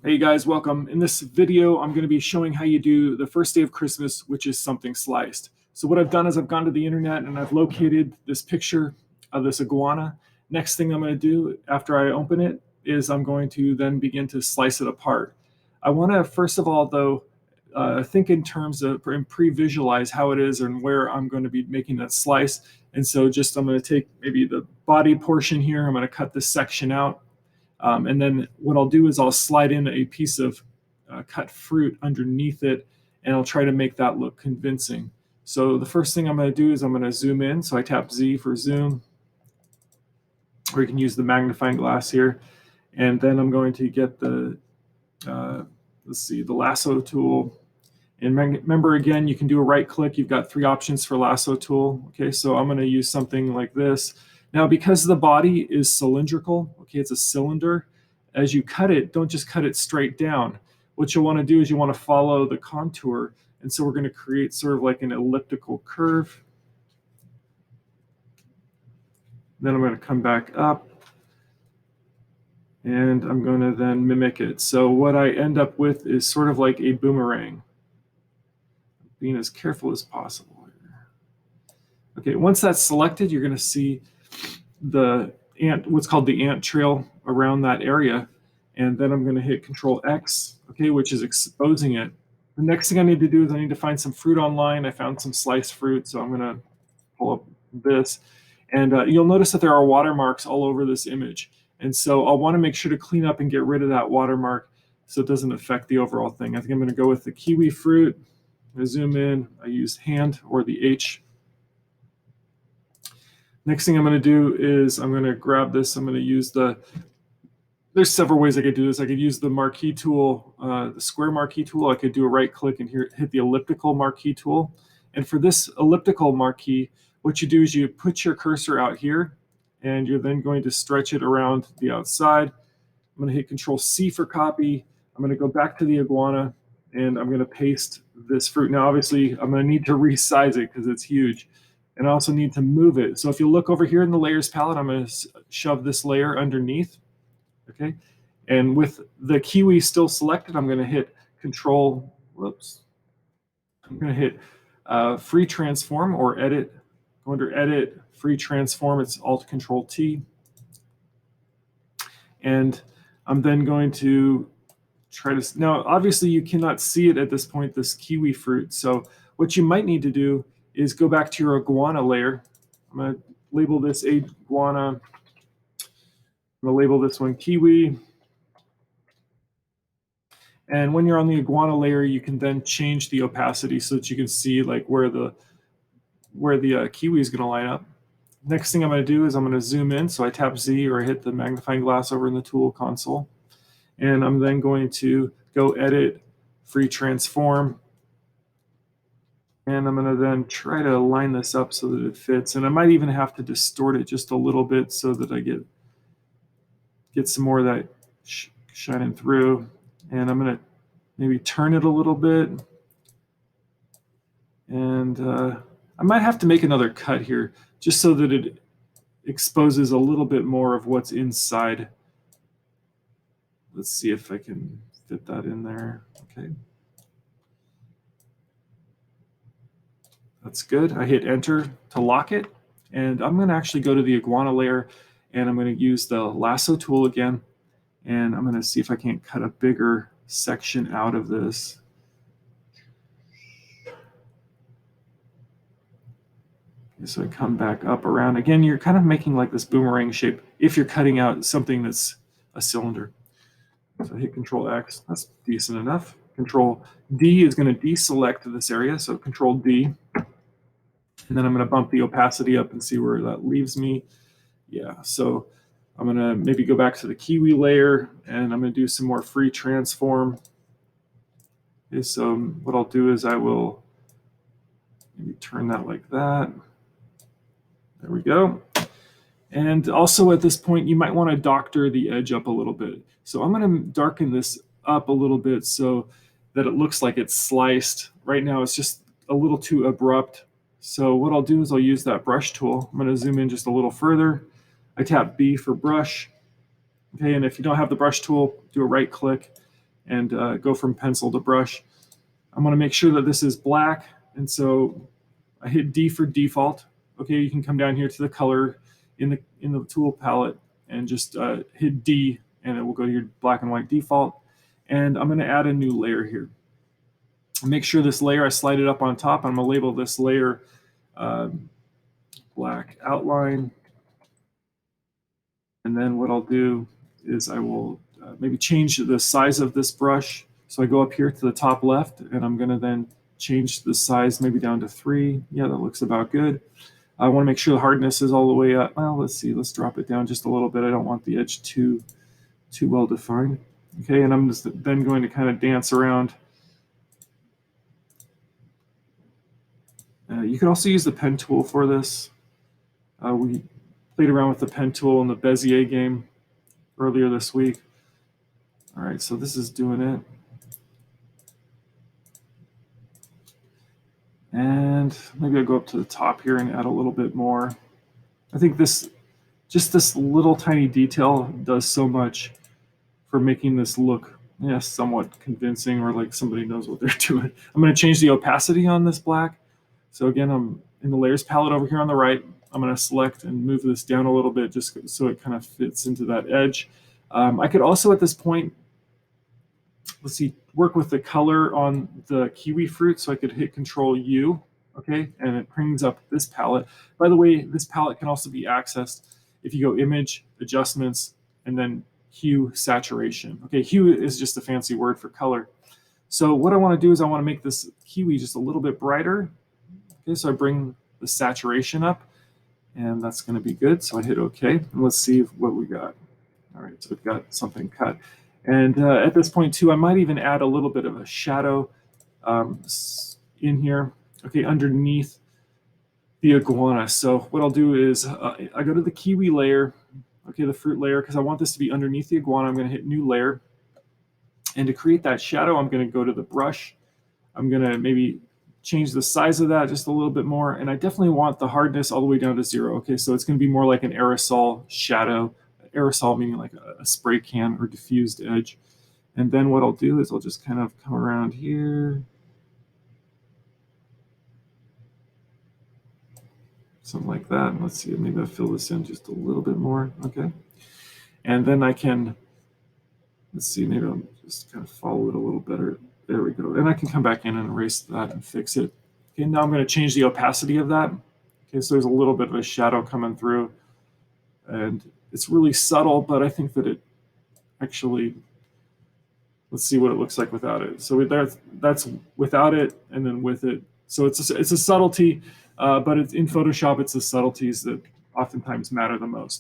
Hey guys, welcome. In this video, I'm going to be showing how you do the first day of Christmas, which is something sliced. So what I've done is I've gone to the internet and I've located this picture of this iguana. Next thing I'm going to do after I open it is I'm going to then begin to slice it apart. I want to first of all, though, think in terms of and pre-visualize how it is and where I'm going to be making that slice. And so just I'm going to take maybe the body portion here. I'm going to cut this section out. And then what I'll do is I'll slide in a piece of cut fruit underneath it, and I'll try to make that look convincing. So the first thing I'm going to do is I'm going to zoom in. So I tap Z for zoom, or you can use the magnifying glass here. And then I'm going to get the, the lasso tool. And remember, again, you can do a right click. You've got 3 options for lasso tool. Okay, so I'm going to use something like this. Now, because the body is cylindrical, okay, it's a cylinder, as you cut it, don't just cut it straight down. What you'll want to do is you want to follow the contour. And so we're going to create sort of like an elliptical curve. Then I'm going to come back up. And I'm going to then mimic it. So what I end up with is sort of like a boomerang. Being as careful as possible here. Okay, once that's selected, you're going to see the what's called the ant trail around that area, and then I'm going to hit Control X, okay, which is exposing it. The next thing I need to do is I need to find some fruit online. I found some sliced fruit, so I'm going to pull up this, and you'll notice that there are watermarks all over this image, and so I'll want to make sure to clean up and get rid of that watermark so it doesn't affect the overall thing. I think I'm going to go with the kiwi fruit. I zoom in. I use hand or the H. Next thing I'm going to do is I'm going to grab this. I'm going to use there's several ways I could do this. I could use the marquee tool, the square marquee tool. I could do a right click and hit the elliptical marquee tool. And for this elliptical marquee, what you do is you put your cursor out here, and you're then going to stretch it around the outside. I'm going to hit Control C for copy. I'm going to go back to the iguana, and I'm going to paste this fruit. Now, obviously, I'm going to need to resize it because it's huge. And I also need to move it. So if you look over here in the layers palette, I'm going to shove this layer underneath. Okay. And with the kiwi still selected, I'm going to hit Control, whoops. I'm going to hit Free Transform or Edit. Go under Edit, Free Transform. It's Alt Control T. And I'm then going to try to, now obviously you cannot see it at this point, this kiwi fruit. So what you might need to do is go back to your iguana layer. I'm going to label this iguana. I'm going to label this one kiwi. And when you're on the iguana layer, you can then change the opacity so that you can see like where the kiwi is going to line up. Next thing I'm going to do is I'm going to zoom in. So I tap Z or I hit the magnifying glass over in the tool console. And I'm then going to go Edit, Free Transform. And I'm going to then try to line this up so that it fits. And I might even have to distort it just a little bit so that I get some more of that shining through. And I'm going to maybe turn it a little bit. And I might have to make another cut here just so that it exposes a little bit more of what's inside. Let's see if I can fit that in there. Okay. That's good. I hit Enter to lock it. And I'm going to actually go to the iguana layer, and I'm going to use the lasso tool again. And I'm going to see if I can't cut a bigger section out of this. Okay, so I come back up around. Again, you're kind of making like this boomerang shape if you're cutting out something that's a cylinder. So I hit Control X. That's decent enough. Control D is going to deselect this area. So Control D. And then I'm going to bump the opacity up and see where that leaves me. Yeah, so I'm going to maybe go back to the kiwi layer, and I'm going to do some more free transform. Okay, so what I'll do is I will maybe turn that like that. There we go. And also at this point, you might want to doctor the edge up a little bit. So I'm going to darken this up a little bit so that it looks like it's sliced. Right now, it's just a little too abrupt. So what I'll do is I'll use that brush tool. I'm going to zoom in just a little further. I tap B for brush. Okay, and if you don't have the brush tool, do a right click and go from pencil to brush. I'm going to make sure that this is black, and so I hit D for default. Okay, you can come down here to the color in the tool palette and just hit D, and it will go to your black and white default. And I'm going to add a new layer here. Make sure this layer, I slide it up on top. I'm going to label this layer black outline. And then what I'll do is I will maybe change the size of this brush. So I go up here to the top left, and I'm going to then change the size maybe down to 3. Yeah, that looks about good. I want to make sure the hardness is all the way up. Well, let's see. Let's drop it down just a little bit. I don't want the edge too well defined. Okay, and I'm just then going to kind of dance around. You can also use the pen tool for this. We played around with the pen tool in the Bezier game earlier this week. All right, so this is doing it. And maybe I'll go up to the top here and add a little bit more. I think this little tiny detail does so much for making this look somewhat convincing, or like somebody knows what they're doing. I'm going to change the opacity on this black. So again, I'm in the layers palette over here on the right. I'm going to select and move this down a little bit just so it kind of fits into that edge. I could also at this point, let's see, work with the color on the kiwi fruit. So I could hit Control U, okay, and it brings up this palette. By the way, this palette can also be accessed if you go Image, Adjustments, and then Hue, Saturation. Okay, hue is just a fancy word for color. So what I want to do is I want to make this kiwi just a little bit brighter. Okay, so I bring the saturation up, and that's going to be good. So I hit OK, and let's see what we got. All right, so we've got something cut. And at this point, too, I might even add a little bit of a shadow in here, okay, underneath the iguana. So what I'll do is I go to the kiwi layer, okay, the fruit layer, because I want this to be underneath the iguana. I'm going to hit New Layer. And to create that shadow, I'm going to go to the brush. I'm going to maybe change the size of that just a little bit more. And I definitely want the hardness all the way down to 0. Okay, so it's going to be more like an aerosol shadow. Aerosol meaning like a spray can or diffused edge. And then what I'll do is I'll just kind of come around here. Something like that. And let's see, maybe I'll fill this in just a little bit more. Okay. And then I can, let's see, maybe I'll just kind of follow it a little better. There we go. And I can come back in and erase that and fix it. Okay, now I'm going to change the opacity of that. Okay, so there's a little bit of a shadow coming through. And it's really subtle, but I think that it actually, let's see what it looks like without it. So that's without it, and then with it. So it's a subtlety, but it's in Photoshop, it's the subtleties that oftentimes matter the most.